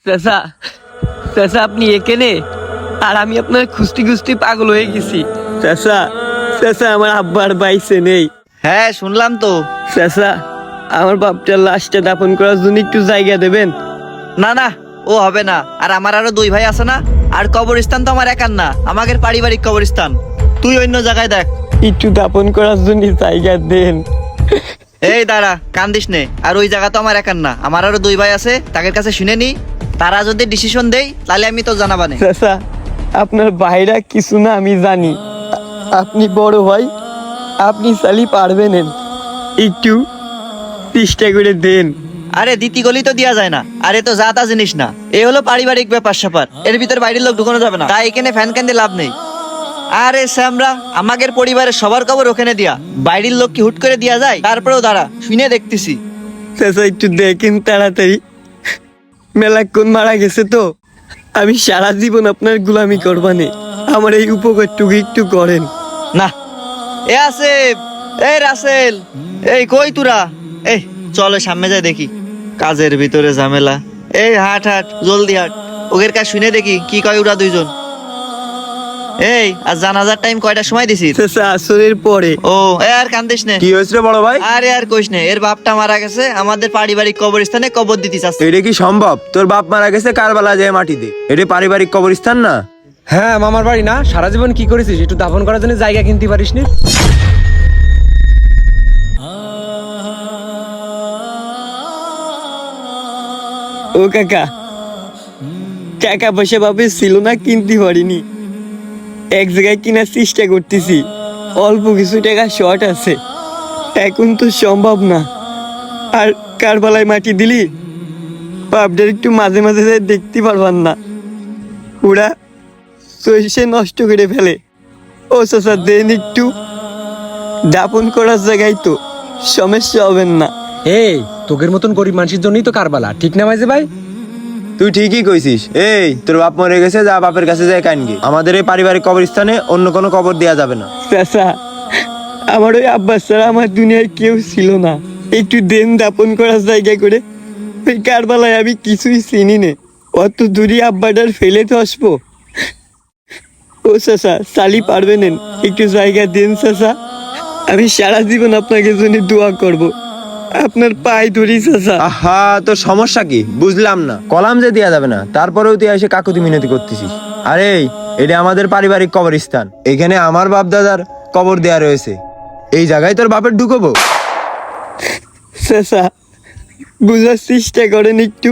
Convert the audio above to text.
চাচা চাচা আপনি এখানে? আর আমি আপনার খুঁজতে খুঁজতে পাগল হয়ে গেছি। চাচা চাচা আমার আব্বার বাইসে নেই। হ্যাঁ শুনলাম তো। চাচা আমার বাপটার লাশটা দাফন করার জন্য একটু জায়গা দেবেন? না না, ও হবে না। আর আমার আরো 2 ভাই আছে না, আর কবরস্থান তো আমার একার না, আমাদের পারিবারিক কবরস্থান। তুই অন্য জায়গায় দেখ। একটু দাফন করার জন্য জায়গা দেন। এই দাঁড়া, কান্দিস নে। আর ওই জায়গা তো আমার একার না, আমার আরো 2 ভাই আছে, তাদের কাছে শুনে নি। তারা যদি ডিসিশন দেই তাহলে আমি তো জানাবানে। চাচা আপনার ভাইরা কিছু না আমি জানি, আপনি বড় ভাই, আপনি চালি পারবেন, একটু চেষ্টা করে দেন। আরে দিতি গলি তো দেয়া যায় না, আরে তো জাতা জিনিস না, এ হলো পারিবারিক ব্যাপার স্যাপার, এর ভিতর বাইরের লোক ঢুকানো যাবে না। তাই এখানে ফ্যান কেন দিয়ে লাভ নেই। আরে স্যামরা, আমাদের পরিবারের সবার কবর ওখানে দিয়া, বাইরের লোক কি হুট করে দিয়া যায়? তারপরেও দাঁড়া, শুনে দেখতেছি। চাচা একটু দেখেন তাড়াতাড়ি, মেলাক্ষণ মারা গেছে তো, আমি সারা জীবন আপনার গোলামি করবানে, আমার এই উপকারটুকু একটু করেন না। এ আসিফ, এই রাসেল, এই কই তুরা? এই চলো সামনে যাই দেখি। কাজের ভিতরে ঝামেলা। এই হাট হাট, জলদি হাট, ওদের কাজ শুনে দেখি কি কয় ওরা দুইজন। এই আর জানাজার টাইম কয়টার সময় দিছিস? চাচা আসরের পরে। ও আর কান্দিস নে। কি হয়েছে রে বড় ভাই? আরে আর কইস নে, এর বাপটা মারা গেছে, আমাদের পারিবারিক কবরস্থানে কবর দিতে চাচ্ছে। এটা কি সম্ভব? তোর বাপ মারা গেছে কারবালা যায় মাটি দে, এটা পারিবারিক কবরস্থান না? হ্যাঁ মামার বাড়ি না, সারা জীবন কি করেছিস? একটু দাফন করার জন্য জায়গা কিনতে পারিস নি? ও কাকা, টাকা পয়সা ভাবে ছিল না, কিনতে পারিনি, এক জায়গায় কেনার চেষ্টা করতেছি, অল্প কিছু টাকা শর্ট আছে, এখন তো সম্ভব না। আর কারবালায় মাটি দিলি বাপটার একটু মাঝে মাঝে যাই দেখতে পারবার না, ওরা সইসে নষ্ট করে ফেলে। ও চাচা দেন একটু, দাপন করার জায়গায় তো সমস্যা হবেন না। এই তোকের মতন গরিব মানুষের জন্যই তো কারবালা, ঠিক না মাইজে ভাই? তুই ঠিকই কইছিস। এই তোর বাপ মরে গেছে, যা বাপের কাছে যায় কানগে। আমাদের এই পারিবারিক কবরস্থানে অন্য কোনো কবর দেয়া যাবে না। চাচা আমার ওই আব্বাস ছাড়া আমার দুনিয়ায় কেউ ছিল না, একটু দেন দাপন করার জায়গা করে। ওই কারবালায় আমি কিছুই চিনি নে, অত দূরে আব্বাটার ফেলে তো আসবো। ও চাচা চালি পারবেন, একটু জায়গা দেন চাচা, আমি সারা জীবন আপনাকে জন্য দোয়া করব, আপনার পায়ে ধরি চাচা। আহা, তোর সমস্যা কি বুঝলাম না। কলাম যে দেয়া যাবে না, তারপরেও তুই এসে কাকুতি মিনতি করতেছিস। আরে এটা আমাদের পারিবারিক কবরস্থান, এখানে আমার বাপ দাদার কবর দেয়া রয়েছে, এই জায়গায় তোর বাপের ঢুকবো? চাচা বুঝার চেষ্টা করেন একটু।